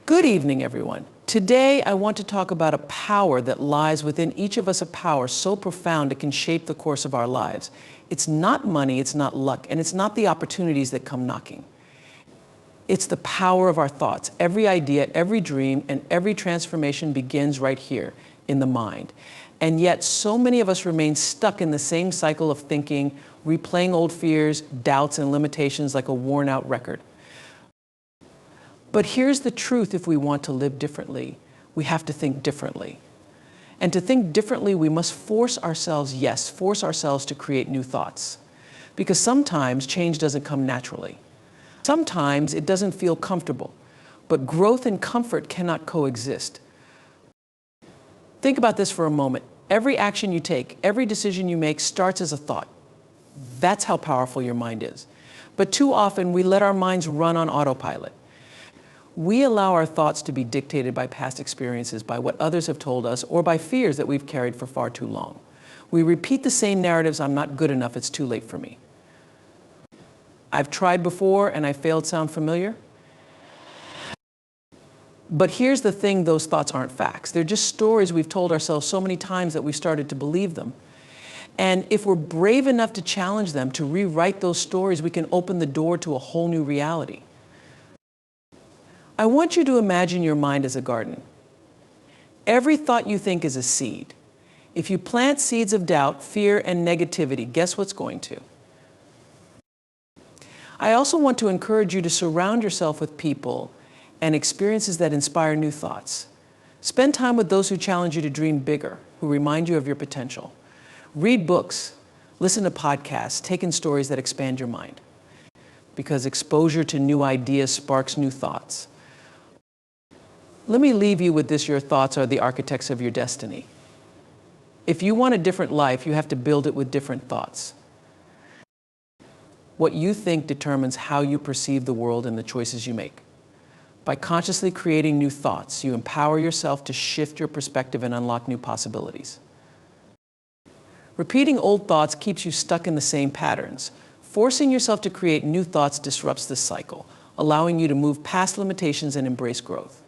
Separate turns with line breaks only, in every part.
Good evening, everyone. Today, I want to talk about a power that lies within each of us, a power so profound it can shape the course of our lives. It's not money, it's not luck, and it's not the opportunities that come knocking. It's the power of our thoughts. Every idea, every dream, and every transformation begins right here in the mind. And yet, so many of us remain stuck in the same cycle of thinking, replaying old fears, doubts, and limitations like a worn-out record. But here's the truth: if we want to live differently, we have to think differently. And to think differently, we must force ourselves, yes, force ourselves to create new thoughts. Because sometimes change doesn't come naturally. Sometimes it doesn't feel comfortable. But growth and comfort cannot coexist. Think about this for a moment. Every action you take, every decision you make starts as a thought. That's how powerful your mind is. But too often, we let our minds run on autopilot. We allow our thoughts to be dictated by past experiences, by what others have told us, or by fears that we've carried for far too long. We repeat the same narratives: I'm not good enough, it's too late for me. I've tried before and I failed. Sound familiar? But here's the thing: those thoughts aren't facts. They're just stories we've told ourselves so many times that we started to believe them. And if we're brave enough to challenge them, to rewrite those stories, we can open the door to a whole new reality. I want you to imagine your mind as a garden. Every thought you think is a seed. If you plant seeds of doubt, fear, and negativity, guess what's going to? I also want to encourage you to surround yourself with people and experiences that inspire new thoughts. Spend time with those who challenge you to dream bigger, who remind you of your potential. Read books, listen to podcasts, take in stories that expand your mind. Because exposure to new ideas sparks new thoughts. Let me leave you with this: your thoughts are the architects of your destiny. If you want a different life, you have to build it with different thoughts. What you think determines how you perceive the world and the choices you make. By consciously creating new thoughts, you empower yourself to shift your perspective and unlock new possibilities. Repeating old thoughts keeps you stuck in the same patterns. Forcing yourself to create new thoughts disrupts this cycle, allowing you to move past limitations and embrace growth.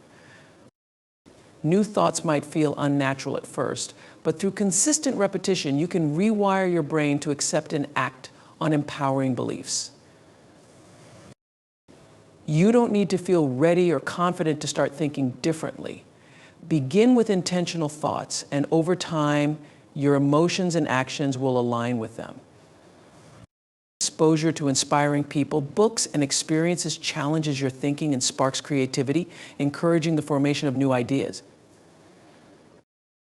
New thoughts might feel unnatural at first, but through consistent repetition, you can rewire your brain to accept and act on empowering beliefs. You don't need to feel ready or confident to start thinking differently. Begin with intentional thoughts, and over time, your emotions and actions will align with them. Exposure to inspiring people, books, and experiences challenges your thinking and sparks creativity, encouraging the formation of new ideas.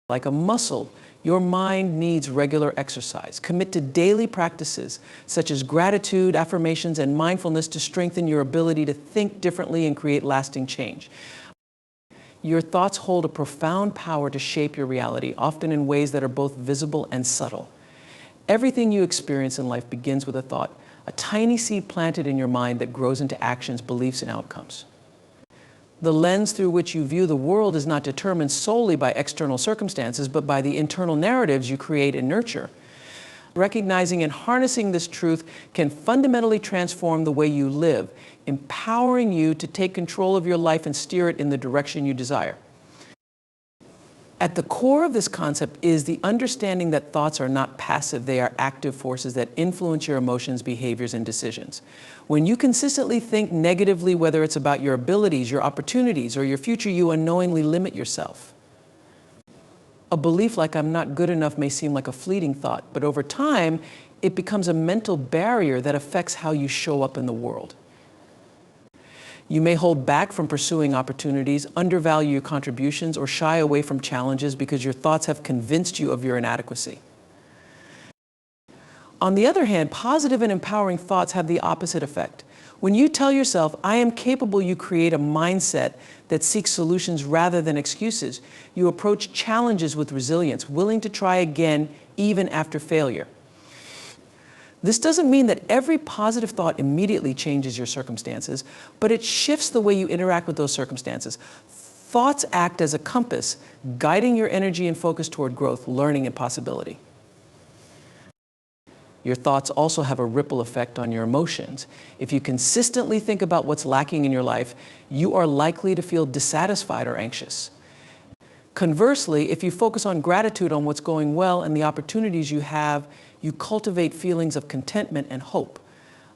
Like a muscle, your mind needs regular exercise. Commit to daily practices such as gratitude, affirmations, and mindfulness to strengthen your ability to think differently and create lasting change. Your thoughts hold a profound power to shape your reality, often in ways that are both visible and subtle. Everything you experience in life begins with a thought, a tiny seed planted in your mind that grows into actions, beliefs, and outcomes. The lens through which you view the world is not determined solely by external circumstances, but by the internal narratives you create and nurture. Recognizing and harnessing this truth can fundamentally transform the way you live, empowering you to take control of your life and steer it in the direction you desire. At the core of this concept is the understanding that thoughts are not passive, they are active forces that influence your emotions, behaviors, and decisions. When you consistently think negatively, whether it's about your abilities, your opportunities, or your future, you unknowingly limit yourself. A belief like "I'm not good enough" may seem like a fleeting thought, but over time, it becomes a mental barrier that affects how you show up in the world. You may hold back from pursuing opportunities, undervalue your contributions, or shy away from challenges because your thoughts have convinced you of your inadequacy. On the other hand, positive and empowering thoughts have the opposite effect. When you tell yourself, "I am capable," you create a mindset that seeks solutions rather than excuses. You approach challenges with resilience, willing to try again even after failure. This doesn't mean that every positive thought immediately changes your circumstances, but it shifts the way you interact with those circumstances. Thoughts act as a compass, guiding your energy and focus toward growth, learning, and possibility. Your thoughts also have a ripple effect on your emotions. If you consistently think about what's lacking in your life, you are likely to feel dissatisfied or anxious. Conversely, if you focus on gratitude on what's going well and the opportunities you have, you cultivate feelings of contentment and hope.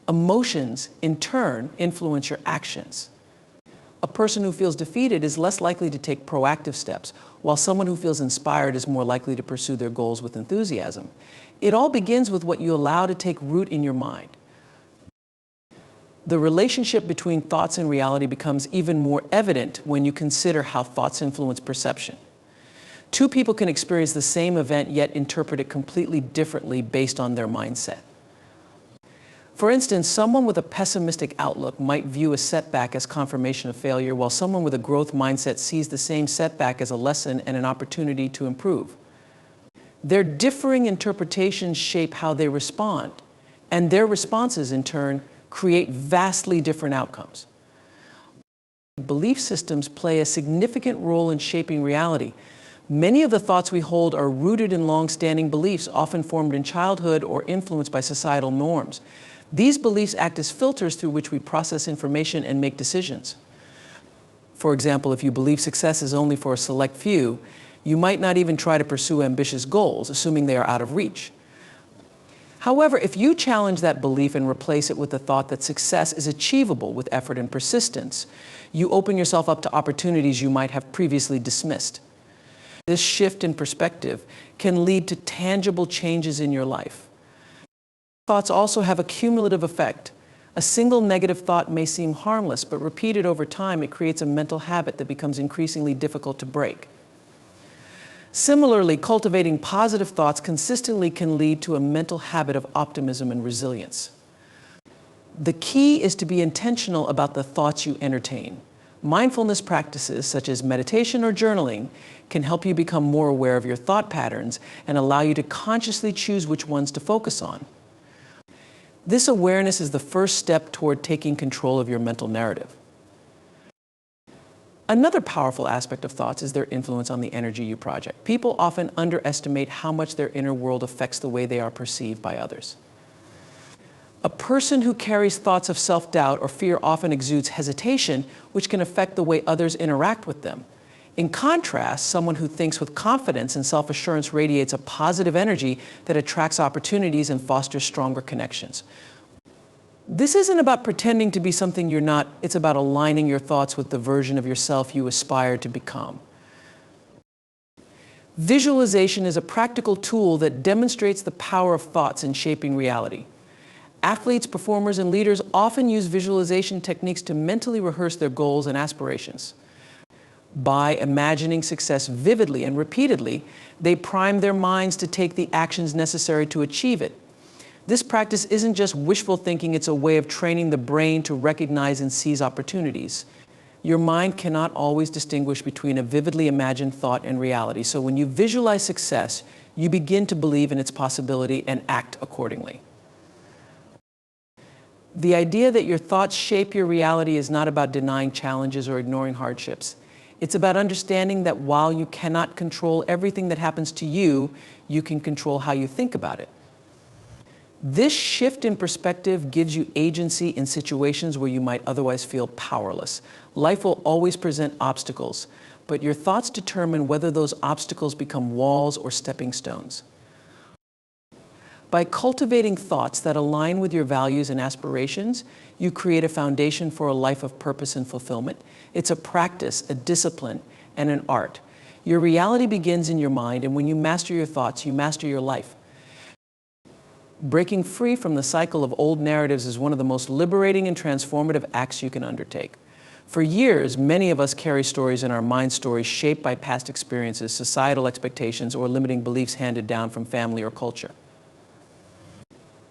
Emotions, in turn, influence your actions. A person who feels defeated is less likely to take proactive steps, while someone who feels inspired is more likely to pursue their goals with enthusiasm. It all begins with what you allow to take root in your mind. The relationship between thoughts and reality becomes even more evident when you consider how thoughts influence perception. Two people can experience the same event yet interpret it completely differently based on their mindset. For instance, someone with a pessimistic outlook might view a setback as confirmation of failure, while someone with a growth mindset sees the same setback as a lesson and an opportunity to improve. Their differing interpretations shape how they respond, and their responses, in turn, create vastly different outcomes. Belief systems play a significant role in shaping reality. Many of the thoughts we hold are rooted in long-standing beliefs, often formed in childhood or influenced by societal norms. These beliefs act as filters through which we process information and make decisions. For example, if you believe success is only for a select few, you might not even try to pursue ambitious goals, assuming they are out of reach. However, if you challenge that belief and replace it with the thought that success is achievable with effort and persistence, you open yourself up to opportunities you might have previously dismissed. This shift in perspective can lead to tangible changes in your life. Thoughts also have a cumulative effect. A single negative thought may seem harmless, but repeated over time, it creates a mental habit that becomes increasingly difficult to break. Similarly, cultivating positive thoughts consistently can lead to a mental habit of optimism and resilience. The key is to be intentional about the thoughts you entertain. Mindfulness practices, such as meditation or journaling, can help you become more aware of your thought patterns and allow you to consciously choose which ones to focus on. This awareness is the first step toward taking control of your mental narrative. Another powerful aspect of thoughts is their influence on the energy you project. People often underestimate how much their inner world affects the way they are perceived by others. A person who carries thoughts of self-doubt or fear often exudes hesitation, which can affect the way others interact with them. In contrast, someone who thinks with confidence and self-assurance radiates a positive energy that attracts opportunities and fosters stronger connections. This isn't about pretending to be something you're not, it's about aligning your thoughts with the version of yourself you aspire to become. Visualization is a practical tool that demonstrates the power of thoughts in shaping reality. Athletes, performers, and leaders often use visualization techniques to mentally rehearse their goals and aspirations. By imagining success vividly and repeatedly, they prime their minds to take the actions necessary to achieve it. This practice isn't just wishful thinking, it's a way of training the brain to recognize and seize opportunities. Your mind cannot always distinguish between a vividly imagined thought and reality, so when you visualize success, you begin to believe in its possibility and act accordingly. The idea that your thoughts shape your reality is not about denying challenges or ignoring hardships. It's about understanding that while you cannot control everything that happens to you, you can control how you think about it. This shift in perspective gives you agency in situations where you might otherwise feel powerless. Life will always present obstacles, but your thoughts determine whether those obstacles become walls or stepping stones. By cultivating thoughts that align with your values and aspirations, you create a foundation for a life of purpose and fulfillment. It's a practice, a discipline, and an art. Your reality begins in your mind, and when you master your thoughts, you master your life. Breaking free from the cycle of old narratives is one of the most liberating and transformative acts you can undertake. For years, many of us carry stories in our mind, stories shaped by past experiences, societal expectations, or limiting beliefs handed down from family or culture.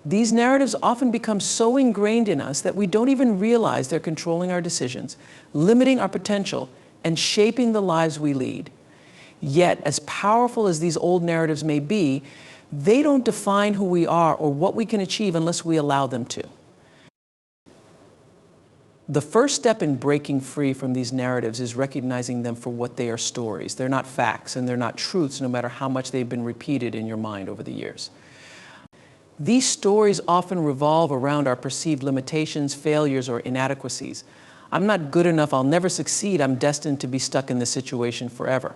These narratives often become so ingrained in us that we don't even realize they're controlling our decisions, limiting our potential, and shaping the lives we lead. Yet, as powerful as these old narratives may be, they don't define who we are or what we can achieve unless we allow them to. The first step in breaking free from these narratives is recognizing them for what they are: stories. They're not facts and they're not truths, no matter how much they've been repeated in your mind over the years. These stories often revolve around our perceived limitations, failures, or inadequacies. I'm not good enough, I'll never succeed, I'm destined to be stuck in this situation forever.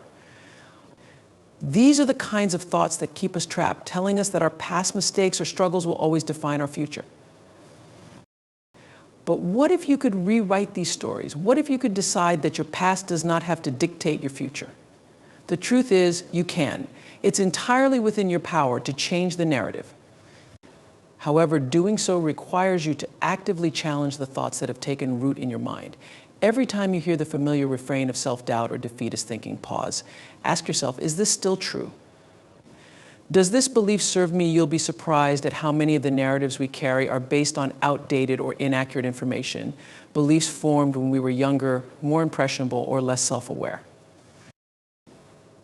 These are the kinds of thoughts that keep us trapped, telling us that our past mistakes or struggles will always define our future. But what if you could rewrite these stories? What if you could decide that your past does not have to dictate your future? The truth is, you can. It's entirely within your power to change the narrative. However, doing so requires you to actively challenge the thoughts that have taken root in your mind. Every time you hear the familiar refrain of self-doubt or defeatist thinking, pause. Ask yourself, is this still true? Does this belief serve me? You'll be surprised at how many of the narratives we carry are based on outdated or inaccurate information, beliefs formed when we were younger, more impressionable, or less self-aware.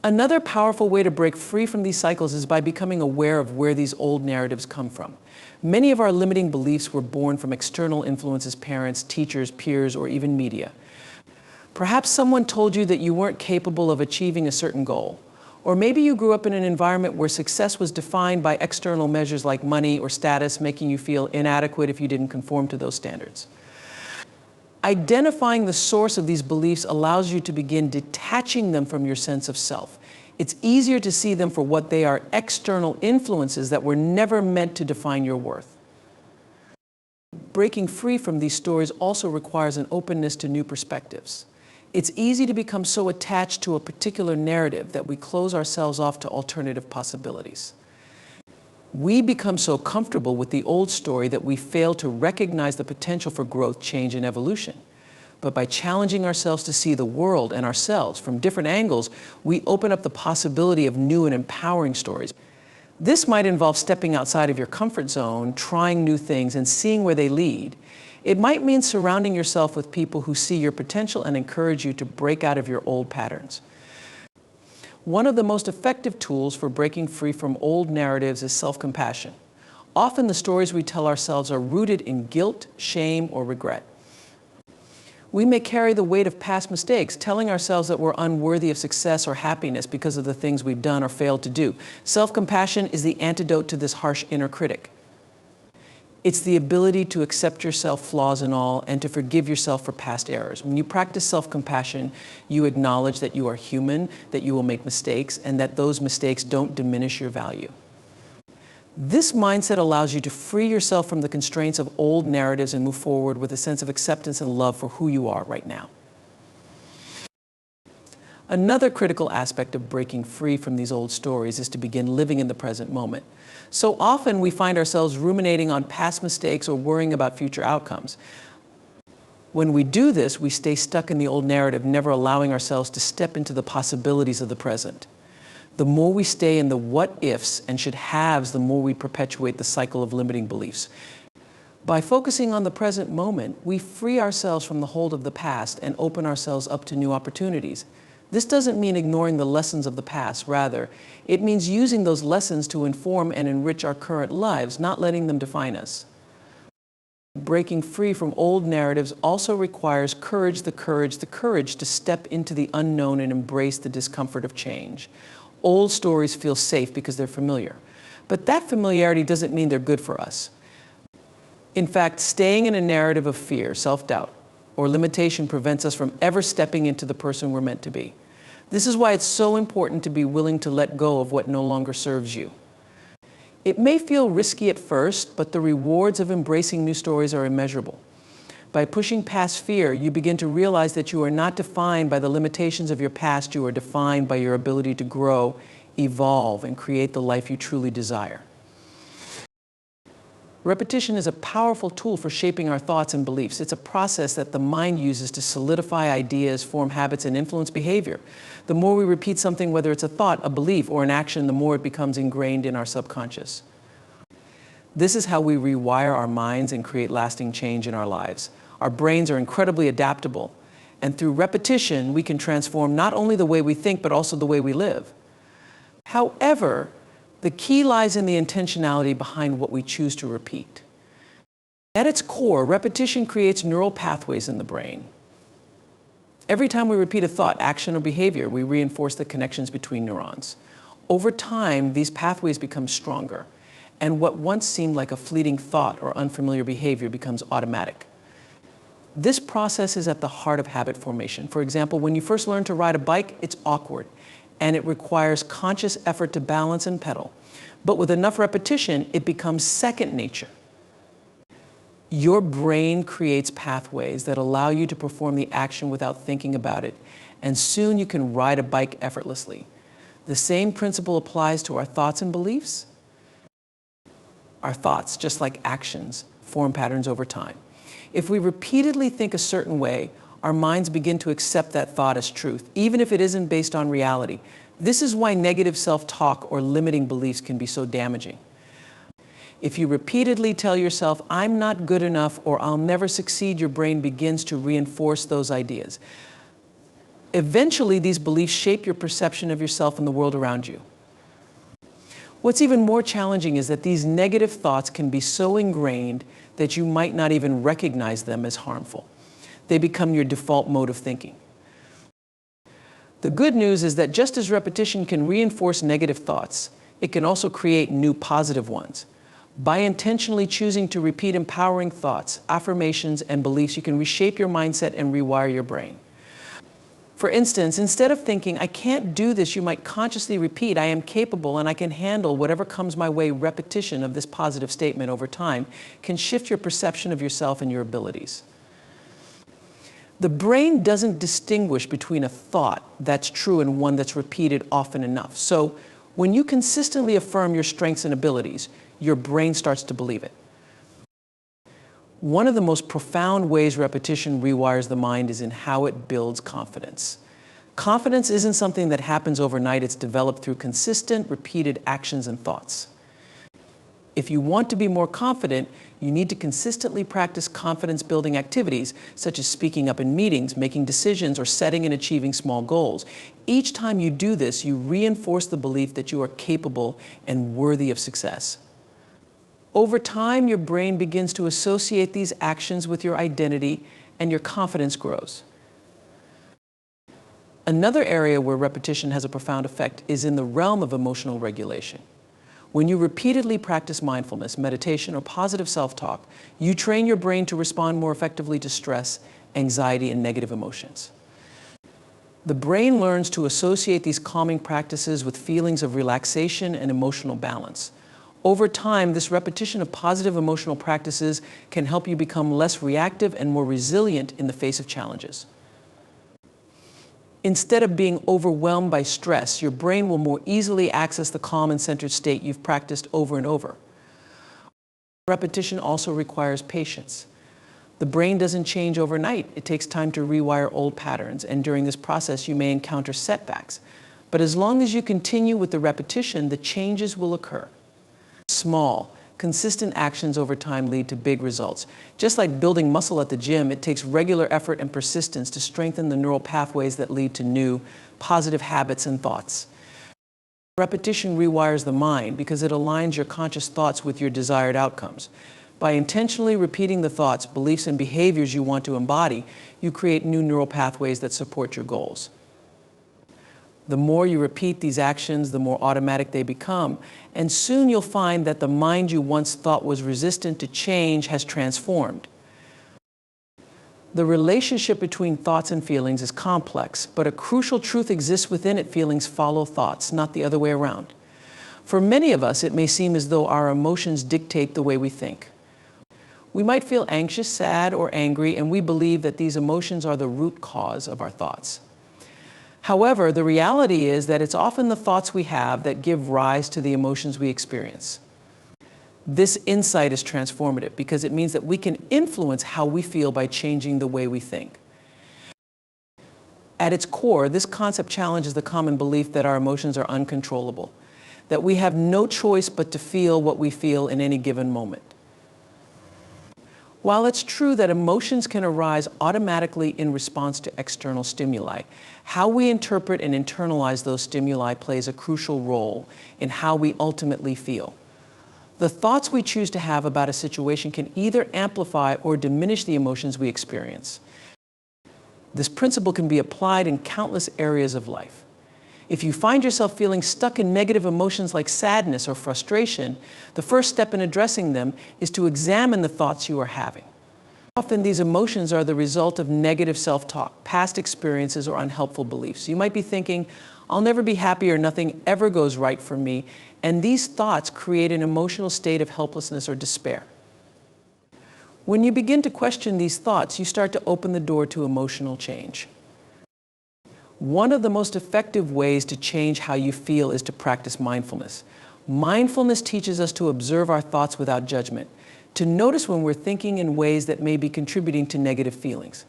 Another powerful way to break free from these cycles is by becoming aware of where these old narratives come from. Many of our limiting beliefs were born from external influences, parents, teachers, peers, or even media. Perhaps someone told you that you weren't capable of achieving a certain goal. Or maybe you grew up in an environment where success was defined by external measures like money or status, making you feel inadequate if you didn't conform to those standards. Identifying the source of these beliefs allows you to begin detaching them from your sense of self. It's easier to see them for what they are, external influences that were never meant to define your worth. Breaking free from these stories also requires an openness to new perspectives. It's easy to become so attached to a particular narrative that we close ourselves off to alternative possibilities. We become so comfortable with the old story that we fail to recognize the potential for growth, change, and evolution. But by challenging ourselves to see the world and ourselves from different angles, we open up the possibility of new and empowering stories. This might involve stepping outside of your comfort zone, trying new things, and seeing where they lead. It might mean surrounding yourself with people who see your potential and encourage you to break out of your old patterns. One of the most effective tools for breaking free from old narratives is self-compassion. Often the stories we tell ourselves are rooted in guilt, shame, or regret. We may carry the weight of past mistakes, telling ourselves that we're unworthy of success or happiness because of the things we've done or failed to do. Self-compassion is the antidote to this harsh inner critic. It's the ability to accept yourself, flaws and all, and to forgive yourself for past errors. When you practice self-compassion, you acknowledge that you are human, that you will make mistakes, and that those mistakes don't diminish your value. This mindset allows you to free yourself from the constraints of old narratives and move forward with a sense of acceptance and love for who you are right now. Another critical aspect of breaking free from these old stories is to begin living in the present moment. So often we find ourselves ruminating on past mistakes or worrying about future outcomes. When we do this, we stay stuck in the old narrative, never allowing ourselves to step into the possibilities of the present. The more we stay in the what-ifs and should-haves, the more we perpetuate the cycle of limiting beliefs. By focusing on the present moment, we free ourselves from the hold of the past and open ourselves up to new opportunities. This doesn't mean ignoring the lessons of the past. Rather, it means using those lessons to inform and enrich our current lives, not letting them define us. Breaking free from old narratives also requires courage to step into the unknown and embrace the discomfort of change. Old stories feel safe because they're familiar, but that familiarity doesn't mean they're good for us. In fact, staying in a narrative of fear, self-doubt, or limitation prevents us from ever stepping into the person we're meant to be. This is why it's so important to be willing to let go of what no longer serves you. It may feel risky at first, but the rewards of embracing new stories are immeasurable. By pushing past fear, you begin to realize that you are not defined by the limitations of your past. You are defined by your ability to grow, evolve, and create the life you truly desire. Repetition is a powerful tool for shaping our thoughts and beliefs. It's a process that the mind uses to solidify ideas, form habits, and influence behavior. The more we repeat something, whether it's a thought, a belief, or an action, the more it becomes ingrained in our subconscious. This is how we rewire our minds and create lasting change in our lives. Our brains are incredibly adaptable, and through repetition, we can transform not only the way we think, but also the way we live. However, the key lies in the intentionality behind what we choose to repeat. At its core, repetition creates neural pathways in the brain. Every time we repeat a thought, action, or behavior, we reinforce the connections between neurons. Over time, these pathways become stronger, and what once seemed like a fleeting thought or unfamiliar behavior becomes automatic. This process is at the heart of habit formation. For example, when you first learn to ride a bike, it's awkward, and it requires conscious effort to balance and pedal. But with enough repetition, it becomes second nature. Your brain creates pathways that allow you to perform the action without thinking about it, and soon you can ride a bike effortlessly. The same principle applies to our thoughts and beliefs. Our thoughts, just like actions, form patterns over time. If we repeatedly think a certain way, our minds begin to accept that thought as truth, even if it isn't based on reality. This is why negative self-talk or limiting beliefs can be so damaging. If you repeatedly tell yourself, "I'm not good enough," or "I'll never succeed," your brain begins to reinforce those ideas. Eventually, these beliefs shape your perception of yourself and the world around you. What's even more challenging is that these negative thoughts can be so ingrained that you might not even recognize them as harmful. They become your default mode of thinking. The good news is that just as repetition can reinforce negative thoughts, it can also create new positive ones. By intentionally choosing to repeat empowering thoughts, affirmations, and beliefs, you can reshape your mindset and rewire your brain. For instance, instead of thinking, "I can't do this," you might consciously repeat, "I am capable and I can handle whatever comes my way." Repetition of this positive statement over time can shift your perception of yourself and your abilities. The brain doesn't distinguish between a thought that's true and one that's repeated often enough. So when you consistently affirm your strengths and abilities, your brain starts to believe it. One of the most profound ways repetition rewires the mind is in how it builds confidence. Confidence isn't something that happens overnight. It's developed through consistent, repeated actions and thoughts. If you want to be more confident, you need to consistently practice confidence-building activities, such as speaking up in meetings, making decisions, or setting and achieving small goals. Each time you do this, you reinforce the belief that you are capable and worthy of success. Over time, your brain begins to associate these actions with your identity, and your confidence grows. Another area where repetition has a profound effect is in the realm of emotional regulation. When you repeatedly practice mindfulness, meditation, or positive self-talk, you train your brain to respond more effectively to stress, anxiety, and negative emotions. The brain learns to associate these calming practices with feelings of relaxation and emotional balance. Over time, this repetition of positive emotional practices can help you become less reactive and more resilient in the face of challenges. Instead of being overwhelmed by stress, your brain will more easily access the calm and centered state you've practiced over and over. Repetition also requires patience. The brain doesn't change overnight. It takes time to rewire old patterns, and during this process, you may encounter setbacks. But as long as you continue with the repetition, the changes will occur. Small, consistent actions over time lead to big results. Just like building muscle at the gym, it takes regular effort and persistence to strengthen the neural pathways that lead to new, positive habits and thoughts. Repetition rewires the mind because it aligns your conscious thoughts with your desired outcomes. By intentionally repeating the thoughts, beliefs, and behaviors you want to embody, you create new neural pathways that support your goals. The more you repeat these actions, the more automatic they become, and soon you'll find that the mind you once thought was resistant to change has transformed. The relationship between thoughts and feelings is complex, but a crucial truth exists within it: feelings follow thoughts, not the other way around. For many of us, it may seem as though our emotions dictate the way we think. We might feel anxious, sad, or angry, and we believe that these emotions are the root cause of our thoughts. However, the reality is that it's often the thoughts we have that give rise to the emotions we experience. This insight is transformative because it means that we can influence how we feel by changing the way we think. At its core, this concept challenges the common belief that our emotions are uncontrollable, that we have no choice but to feel what we feel in any given moment. While it's true that emotions can arise automatically in response to external stimuli, how we interpret and internalize those stimuli plays a crucial role in how we ultimately feel. The thoughts we choose to have about a situation can either amplify or diminish the emotions we experience. This principle can be applied in countless areas of life. If you find yourself feeling stuck in negative emotions like sadness or frustration, the first step in addressing them is to examine the thoughts you are having. Often these emotions are the result of negative self-talk, past experiences, or unhelpful beliefs. You might be thinking, "I'll never be happy," or "Nothing ever goes right for me," and these thoughts create an emotional state of helplessness or despair. When you begin to question these thoughts, you start to open the door to emotional change. One of the most effective ways to change how you feel is to practice mindfulness. Mindfulness teaches us to observe our thoughts without judgment, to notice when we're thinking in ways that may be contributing to negative feelings.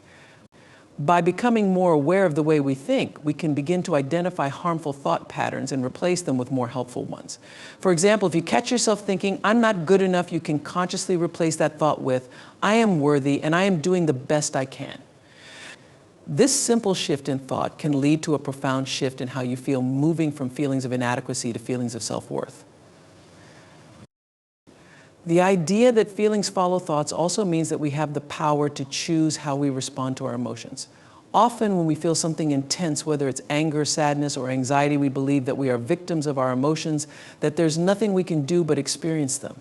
By becoming more aware of the way we think, we can begin to identify harmful thought patterns and replace them with more helpful ones. For example, if you catch yourself thinking, "I'm not good enough," you can consciously replace that thought with, "I am worthy and I am doing the best I can." This simple shift in thought can lead to a profound shift in how you feel, moving from feelings of inadequacy to feelings of self-worth. The idea that feelings follow thoughts also means that we have the power to choose how we respond to our emotions. Often when we feel something intense, whether it's anger, sadness, or anxiety, we believe that we are victims of our emotions, that there's nothing we can do but experience them.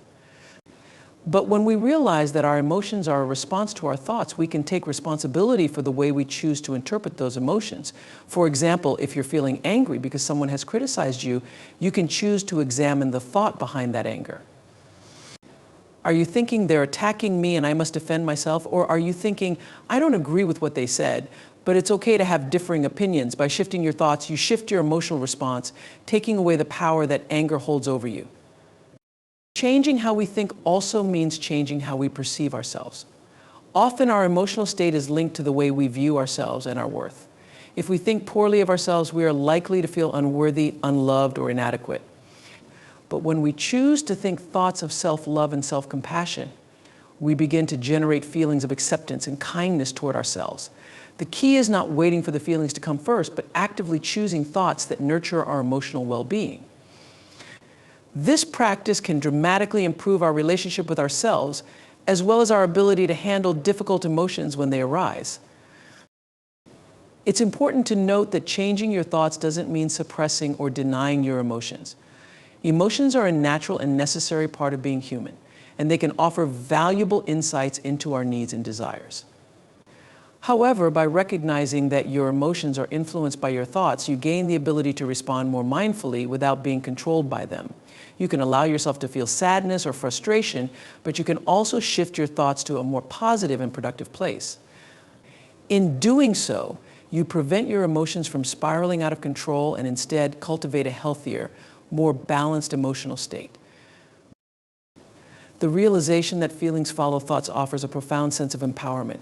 But when we realize that our emotions are a response to our thoughts, we can take responsibility for the way we choose to interpret those emotions. For example, if you're feeling angry because someone has criticized you, you can choose to examine the thought behind that anger. Are you thinking, "They're attacking me and I must defend myself"? Or are you thinking, "I don't agree with what they said, but it's okay to have differing opinions"? By shifting your thoughts, you shift your emotional response, taking away the power that anger holds over you. Changing how we think also means changing how we perceive ourselves. Often our emotional state is linked to the way we view ourselves and our worth. If we think poorly of ourselves, we are likely to feel unworthy, unloved, or inadequate. But when we choose to think thoughts of self-love and self-compassion, we begin to generate feelings of acceptance and kindness toward ourselves. The key is not waiting for the feelings to come first, but actively choosing thoughts that nurture our emotional well-being. This practice can dramatically improve our relationship with ourselves, as well as our ability to handle difficult emotions when they arise. It's important to note that changing your thoughts doesn't mean suppressing or denying your emotions. Emotions are a natural and necessary part of being human, and they can offer valuable insights into our needs and desires. However, by recognizing that your emotions are influenced by your thoughts, you gain the ability to respond more mindfully without being controlled by them. You can allow yourself to feel sadness or frustration, but you can also shift your thoughts to a more positive and productive place. In doing so, you prevent your emotions from spiraling out of control and instead cultivate a healthier, more balanced emotional state. The realization that feelings follow thoughts offers a profound sense of empowerment.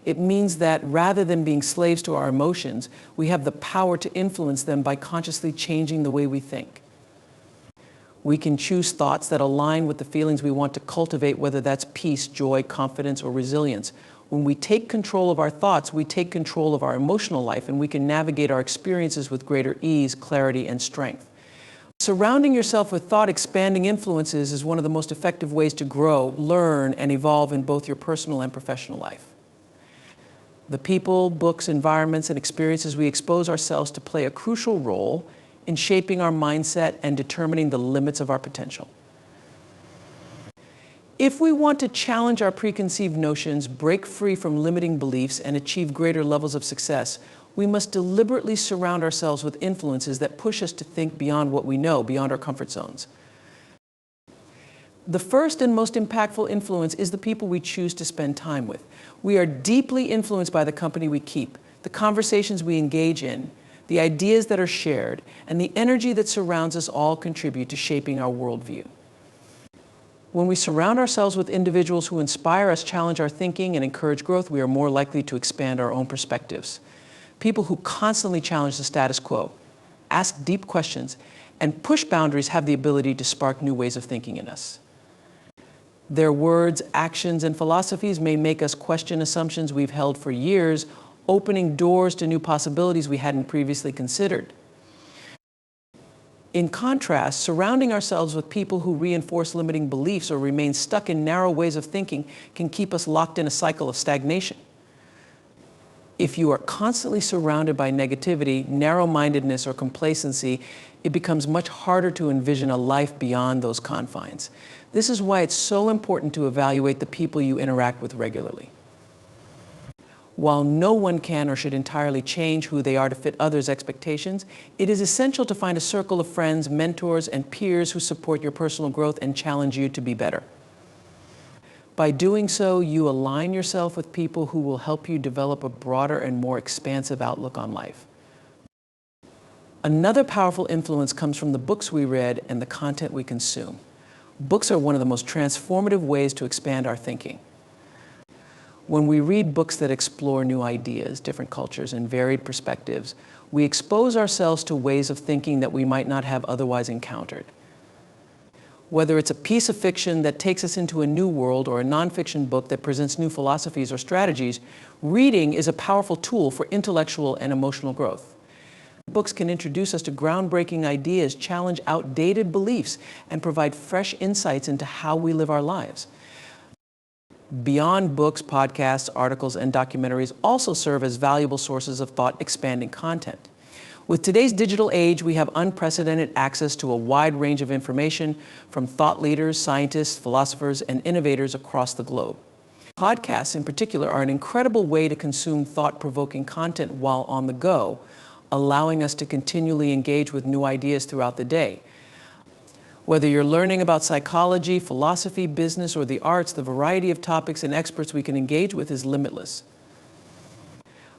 It means that rather than being slaves to our emotions, we have the power to influence them by consciously changing the way we think. We can choose thoughts that align with the feelings we want to cultivate, whether that's peace, joy, confidence, or resilience. When we take control of our thoughts, we take control of our emotional life, and we can navigate our experiences with greater ease, clarity, and strength. Surrounding yourself with thought-expanding influences is one of the most effective ways to grow, learn, and evolve in both your personal and professional life. The people, books, environments, and experiences we expose ourselves to play a crucial role in shaping our mindset and determining the limits of our potential. If we want to challenge our preconceived notions, break free from limiting beliefs, and achieve greater levels of success, we must deliberately surround ourselves with influences that push us to think beyond what we know, beyond our comfort zones. The first and most impactful influence is the people we choose to spend time with. We are deeply influenced by the company we keep, the conversations we engage in, the ideas that are shared, and the energy that surrounds us all contribute to shaping our worldview. When we surround ourselves with individuals who inspire us, challenge our thinking, and encourage growth, we are more likely to expand our own perspectives. People who constantly challenge the status quo, ask deep questions, and push boundaries have the ability to spark new ways of thinking in us. Their words, actions, and philosophies may make us question assumptions we've held for years, opening doors to new possibilities we hadn't previously considered. In contrast, surrounding ourselves with people who reinforce limiting beliefs or remain stuck in narrow ways of thinking can keep us locked in a cycle of stagnation. If you are constantly surrounded by negativity, narrow-mindedness, or complacency, it becomes much harder to envision a life beyond those confines. This is why it's so important to evaluate the people you interact with regularly. While no one can or should entirely change who they are to fit others' expectations, it is essential to find a circle of friends, mentors, and peers who support your personal growth and challenge you to be better. By doing so, you align yourself with people who will help you develop a broader and more expansive outlook on life. Another powerful influence comes from the books we read and the content we consume. Books are one of the most transformative ways to expand our thinking. When we read books that explore new ideas, different cultures, and varied perspectives, we expose ourselves to ways of thinking that we might not have otherwise encountered. Whether it's a piece of fiction that takes us into a new world or a nonfiction book that presents new philosophies or strategies, reading is a powerful tool for intellectual and emotional growth. Books can introduce us to groundbreaking ideas, challenge outdated beliefs, and provide fresh insights into how we live our lives. Beyond books, podcasts, articles, and documentaries also serve as valuable sources of thought-expanding content. With today's digital age, we have unprecedented access to a wide range of information from thought leaders, scientists, philosophers, and innovators across the globe. Podcasts, in particular, are an incredible way to consume thought-provoking content while on the go, allowing us to continually engage with new ideas throughout the day. Whether you're learning about psychology, philosophy, business, or the arts, the variety of topics and experts we can engage with is limitless.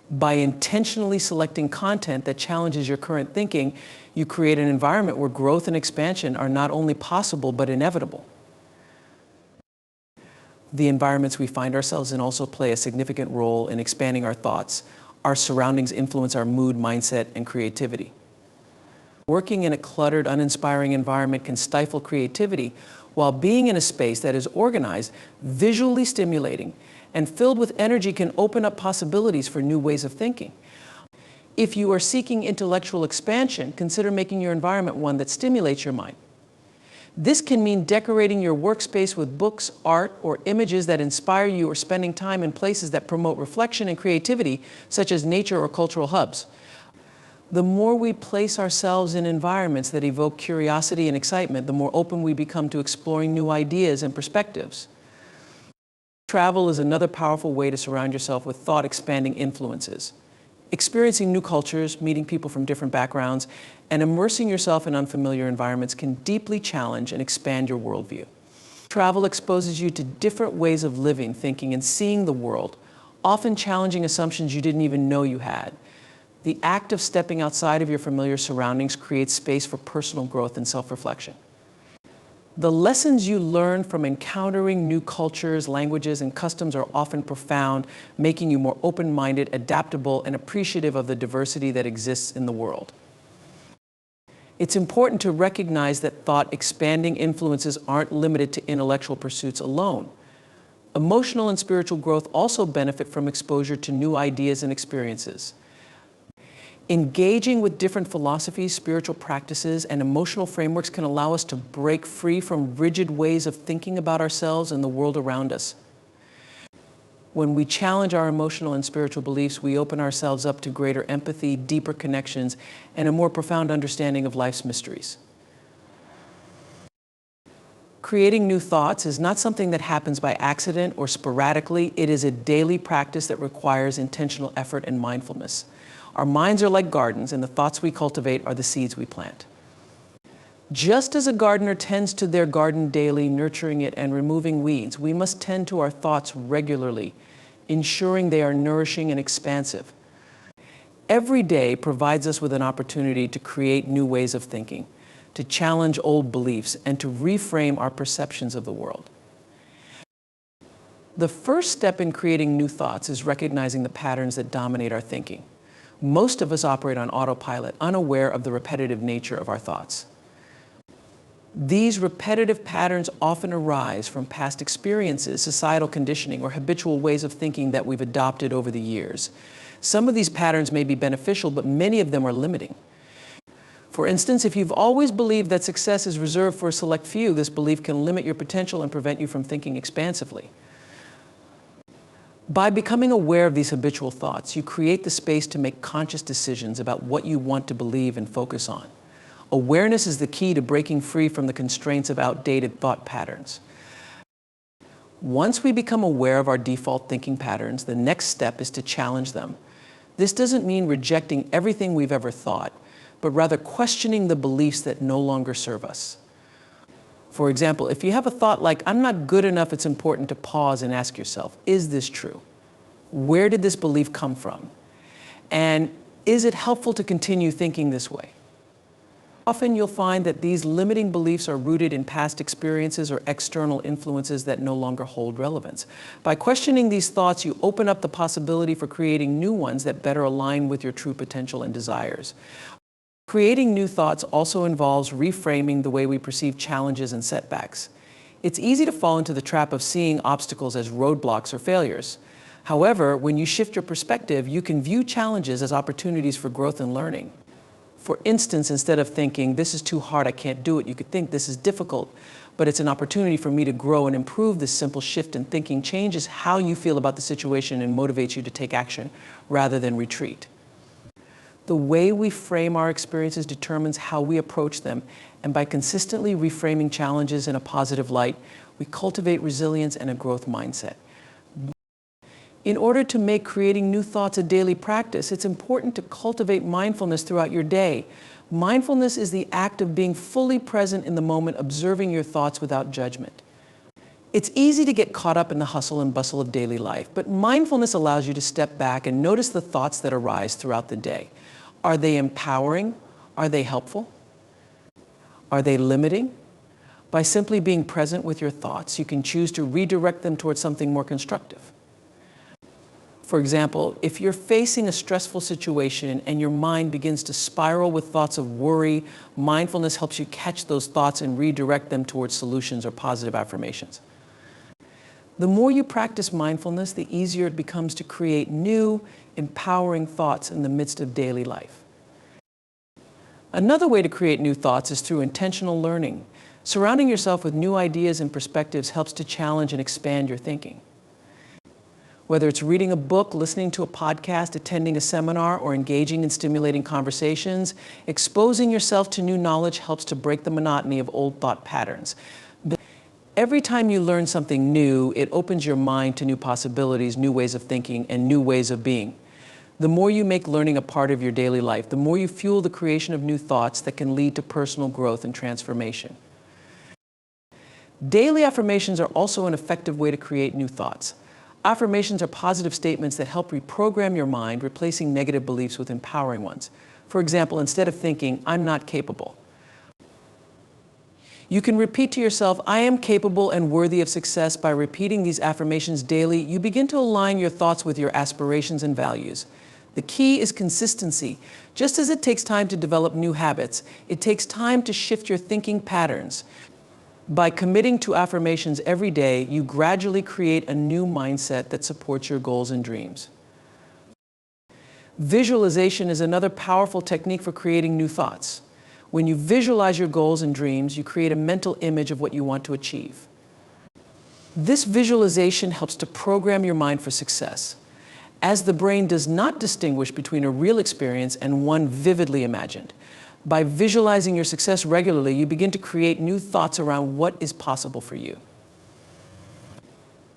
By intentionally selecting content that challenges your current thinking, you create an environment where growth and expansion are not only possible, but inevitable. The environments we find ourselves in also play a significant role in expanding our thoughts. Our surroundings influence our mood, mindset, and creativity. Working in a cluttered, uninspiring environment can stifle creativity, while being in a space that is organized, visually stimulating, and filled with energy can open up possibilities for new ways of thinking. If you are seeking intellectual expansion, consider making your environment one that stimulates your mind. This can mean decorating your workspace with books, art, or images that inspire you, or spending time in places that promote reflection and creativity, such as nature or cultural hubs. The more we place ourselves in environments that evoke curiosity and excitement, the more open we become to exploring new ideas and perspectives. Travel is another powerful way to surround yourself with thought-expanding influences. Experiencing new cultures, meeting people from different backgrounds, and immersing yourself in unfamiliar environments can deeply challenge and expand your worldview. Travel exposes you to different ways of living, thinking, and seeing the world, often challenging assumptions you didn't even know you had. The act of stepping outside of your familiar surroundings creates space for personal growth and self-reflection. The lessons you learn from encountering new cultures, languages, and customs are often profound, making you more open-minded, adaptable, and appreciative of the diversity that exists in the world. It's important to recognize that thought-expanding influences aren't limited to intellectual pursuits alone. Emotional and spiritual growth also benefit from exposure to new ideas and experiences. Engaging with different philosophies, spiritual practices, and emotional frameworks can allow us to break free from rigid ways of thinking about ourselves and the world around us. When we challenge our emotional and spiritual beliefs, we open ourselves up to greater empathy, deeper connections, and a more profound understanding of life's mysteries. Creating new thoughts is not something that happens by accident or sporadically. It is a daily practice that requires intentional effort and mindfulness. Our minds are like gardens, and the thoughts we cultivate are the seeds we plant. Just as a gardener tends to their garden daily, nurturing it and removing weeds, we must tend to our thoughts regularly, ensuring they are nourishing and expansive. Every day provides us with an opportunity to create new ways of thinking, to challenge old beliefs, and to reframe our perceptions of the world. The first step in creating new thoughts is recognizing the patterns that dominate our thinking. Most of us operate on autopilot, unaware of the repetitive nature of our thoughts. These repetitive patterns often arise from past experiences, societal conditioning, or habitual ways of thinking that we've adopted over the years. Some of these patterns may be beneficial, but many of them are limiting. For instance, if you've always believed that success is reserved for a select few, this belief can limit your potential and prevent you from thinking expansively. By becoming aware of these habitual thoughts, you create the space to make conscious decisions about what you want to believe and focus on. Awareness is the key to breaking free from the constraints of outdated thought patterns. Once we become aware of our default thinking patterns, the next step is to challenge them. This doesn't mean rejecting everything we've ever thought, but rather questioning the beliefs that no longer serve us. For example, if you have a thought like, "I'm not good enough," it's important to pause and ask yourself, is this true? Where did this belief come from? And is it helpful to continue thinking this way? Often you'll find that these limiting beliefs are rooted in past experiences or external influences that no longer hold relevance. By questioning these thoughts, you open up the possibility for creating new ones that better align with your true potential and desires. Creating new thoughts also involves reframing the way we perceive challenges and setbacks. It's easy to fall into the trap of seeing obstacles as roadblocks or failures. However, when you shift your perspective, you can view challenges as opportunities for growth and learning. For instance, instead of thinking, "This is too hard, I can't do it," you could think, "This is difficult, but it's an opportunity for me to grow and improve." This simple shift in thinking changes how you feel about the situation and motivates you to take action rather than retreat. The way we frame our experiences determines how we approach them, and by consistently reframing challenges in a positive light, we cultivate resilience and a growth mindset. In order to make creating new thoughts a daily practice, it's important to cultivate mindfulness throughout your day. Mindfulness is the act of being fully present in the moment, observing your thoughts without judgment. It's easy to get caught up in the hustle and bustle of daily life, but mindfulness allows you to step back and notice the thoughts that arise throughout the day. Are they empowering? Are they helpful? Are they limiting? By simply being present with your thoughts, you can choose to redirect them towards something more constructive. For example, if you're facing a stressful situation and your mind begins to spiral with thoughts of worry, mindfulness helps you catch those thoughts and redirect them towards solutions or positive affirmations. The more you practice mindfulness, the easier it becomes to create new, empowering thoughts in the midst of daily life. Another way to create new thoughts is through intentional learning. Surrounding yourself with new ideas and perspectives helps to challenge and expand your thinking. Whether it's reading a book, listening to a podcast, attending a seminar, or engaging in stimulating conversations, exposing yourself to new knowledge helps to break the monotony of old thought patterns. Every time you learn something new, it opens your mind to new possibilities, new ways of thinking, and new ways of being. The more you make learning a part of your daily life, the more you fuel the creation of new thoughts that can lead to personal growth and transformation. Daily affirmations are also an effective way to create new thoughts. Affirmations are positive statements that help reprogram your mind, replacing negative beliefs with empowering ones. For example, instead of thinking, "I'm not capable," you can repeat to yourself, "I am capable and worthy of success." By repeating these affirmations daily, you begin to align your thoughts with your aspirations and values. The key is consistency. Just as it takes time to develop new habits, it takes time to shift your thinking patterns. By committing to affirmations every day, you gradually create a new mindset that supports your goals and dreams. Visualization is another powerful technique for creating new thoughts. When you visualize your goals and dreams, you create a mental image of what you want to achieve. This visualization helps to program your mind for success, as the brain does not distinguish between a real experience and one vividly imagined. By visualizing your success regularly, you begin to create new thoughts around what is possible for you.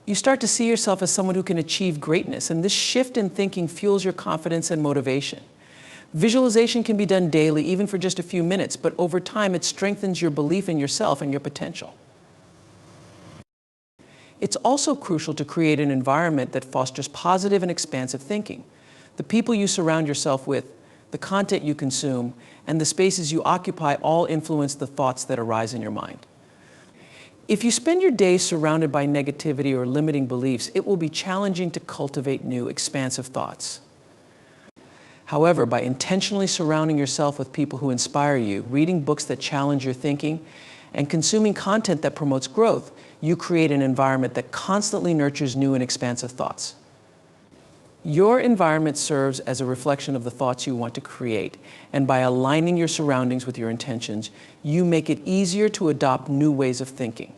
You start to see yourself as someone who can achieve greatness, and this shift in thinking fuels your confidence and motivation. Visualization can be done daily, even for just a few minutes, but over time it strengthens your belief in yourself and your potential. It's also crucial to create an environment that fosters positive and expansive thinking. The people you surround yourself with, the content you consume, and the spaces you occupy all influence the thoughts that arise in your mind. If you spend your day surrounded by negativity or limiting beliefs, it will be challenging to cultivate new, expansive thoughts. However, by intentionally surrounding yourself with people who inspire you, reading books that challenge your thinking, and consuming content that promotes growth, you create an environment that constantly nurtures new and expansive thoughts. Your environment serves as a reflection of the thoughts you want to create, and by aligning your surroundings with your intentions, you make it easier to adopt new ways of thinking.